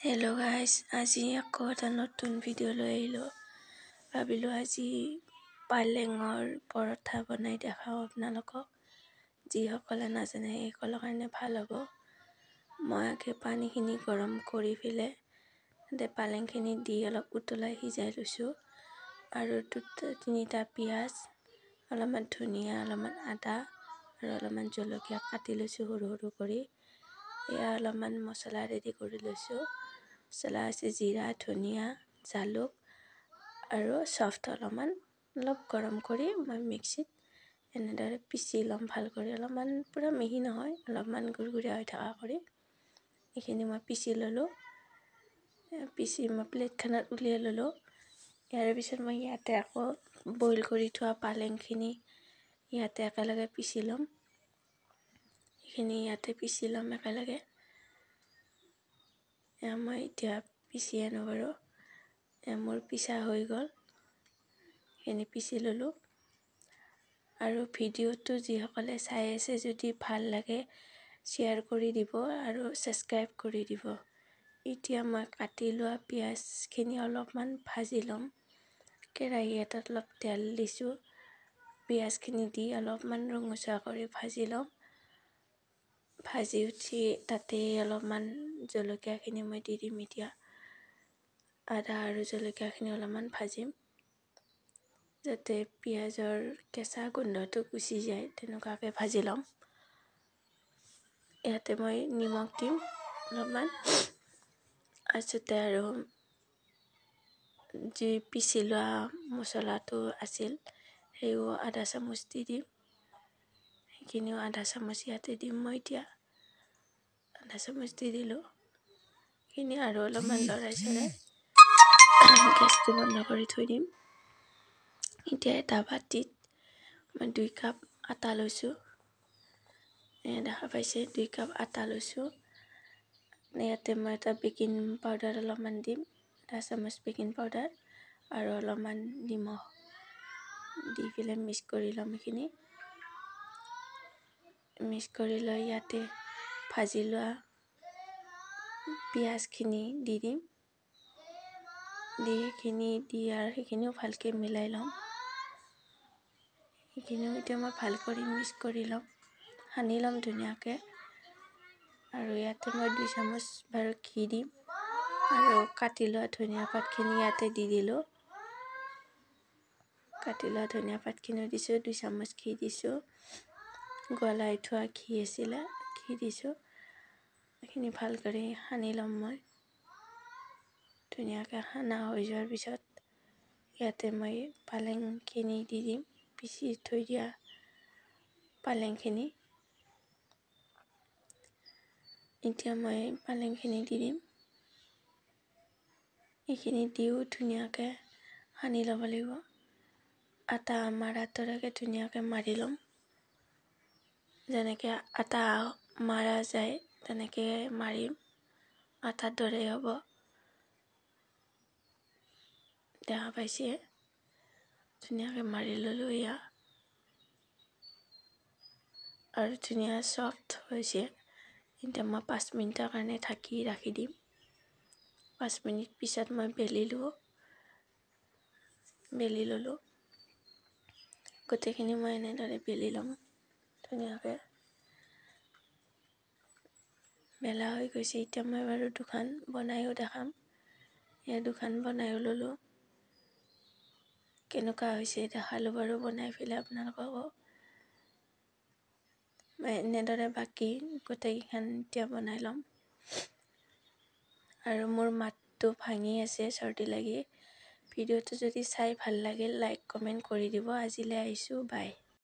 Hello' guys, আজি আকৌ এটা নতুন ভিডিঅ' লৈ আহিলোঁ। ভাবিলোঁ আজি পালেঙৰ পৰঠা বনাই দেখাওঁ আপোনালোকক। যিসকলে নাজানে সেইসকলৰ কাৰণে ভাল হ'ব। মই আগে পানীখিনি গৰম কৰি পেলাই তাতে পালেংখিনি দি অলপ উতলাই সিজাই লৈছোঁ। আৰু তিনিটা পিঁয়াজ, অলপমান ধনিয়া, অলপমান আদা আৰু অলপমান জলকীয়া কাটি লৈছোঁ সৰু সৰু কৰি। এয়া অলপমান মছলা ৰেডি কৰি লৈছোঁ। মছলা আছে জিৰা, ধনিয়া, জালুক আৰু চফ্ট অলপ গৰম কৰি মই মিক্সিত এনেদৰে পিচি ল'ম ভাল কৰি। অলপমান পূৰা মিহি নহয়, অলপমান গুৰগুৰীয়া হৈ থকা কৰি এইখিনি মই পিচি ল'লোঁ। পিচি মই প্লেটখনত উলিয়াই ল'লোঁ। ইয়াৰ পিছত মই ইয়াতে আকৌ বইল কৰি থোৱা পালেংখিনি ইয়াতে একেলগে পিচি ল'ম। এইখিনি ইয়াতে পিচি ল'ম একেলগে। মই এতিয়া পিচি আনো বাৰু। মোৰ পিচা হৈ গ'ল, এইখিনি পিচি ল'লোঁ। আৰু ভিডিঅ'টো যিসকলে চাই আছে যদি ভাল লাগে শ্বেয়াৰ কৰি দিব আৰু ছাবস্ক্ৰাইব কৰি দিব। এতিয়া মই কাটি লোৱা পিঁয়াজখিনি অলপমান ভাজি ল'ম। কেৰাহী এটাত অলপ তেল দিছোঁ। পিঁয়াজখিনি দি অলপমান ৰঙচুৱা কৰি ভাজি ল'ম। ভাজি উঠি তাতে অলপমান জলকীয়াখিনি মই দি দিম এতিয়া। আদা আৰু জলকীয়াখিনি অলপমান ভাজিম যাতে পিঁয়াজৰ কেঁচা গোন্ধটো গুচি যায়, তেনেকুৱাকৈ ভাজি ল'ম। ইয়াতে মই নিমখ দিম অলপমান। তাৰপিছতে আৰু যি পিচি লোৱা মছলাটো আছিল সেইও আধা চামুচ দি দিম। সেইখিনিও আধা চামুচ ইয়াতে দিম মই এতিয়া। আধা চামুচ দি দিলোঁ। সেইখিনি আৰু অলপমান লৰাই চৰাই গেছটো বন্ধ কৰি থৈ দিম। এতিয়া এটা বাতিত মই 2 কাপ আটা লৈছোঁ। দেখা পাইছে 2 কাপ আটা লৈছোঁ। ইয়াতে মই এটা বেকিং পাউডাৰ অলপমান দিম, আধা চামুচ বেকিং পাউডাৰ আৰু অলপমান নিমখ দি পেলাই মিক্স কৰি ল'ম। এইখিনি মিক্স কৰি লৈ ইয়াতে ভাজি লোৱা পিঁয়াজখিনি দি দিম। সেইখিনিও ভালকৈ মিলাই ল'ম। সেইখিনিও এতিয়া মই ভাল কৰি মিক্স কৰি ল'ম, সানি ল'ম ধুনীয়াকৈ। আৰু ইয়াতে মই 2 চামুচ বাৰু ঘি দিম আৰু কাটি লোৱা ধনিয়া পাতখিনি ইয়াতে দি দিলোঁ। কাটি লোৱা ধনিয়া পাতখিনিও দিছোঁ। 2 চামুচ ঘি দিছোঁ। গলাই থোৱা ঘি আছিলে, ঘি দিছোঁ। এইখিনি ভাল কৰি সানি ল'ম মই। ধুনীয়াকৈ সানা হৈ যোৱাৰ পিছত ইয়াতে মই পালেংখিনি দি দিম, পিচি থৈ দিয়া পালেংখিনি। এতিয়া মই পালেংখিনি দি দিম। এইখিনি দিও ধুনীয়াকৈ সানি ল'ব লাগিব। আটা মাৰাৰ দৰেকৈ ধুনীয়াকৈ মাৰি ল'ম। যেনেকৈ আটা মাৰা যায় তেনেকৈ মাৰিম, আটাৰ দৰেই হ'ব। দেখা পাইছে ধুনীয়াকৈ মাৰি ল'লোঁ এয়া। আৰু ধুনীয়া চফ্ট হৈছে। এতিয়া মই 5 মিনিটৰ কাৰণে ঢাকি ৰাখি দিম। 5 মিনিট পিছত মই বেলি ল'লোঁ। গোটেইখিনি মই এনেদৰে বেলি ল'ম ধুনীয়াকৈ। বেলা হৈ গৈছে। এতিয়া মই বাৰু দুখন বনায়ো দেখাম। এয়া দুখন বনায়ো ল'লোঁ। কেনেকুৱা হৈছে দেখালোঁ বাৰু বনাই পেলাই আপোনালোককো। মই এনেদৰে বাকী গোটেইকেইখন এতিয়া বনাই ল'ম। আৰু মোৰ মাতটো ভাঙি আছে চৰ্দি লাগি। ভিডিঅ'টো যদি চাই ভাল লাগিল লাইক কমেণ্ট কৰি দিব। আজিলৈ আহিছোঁ, বাই।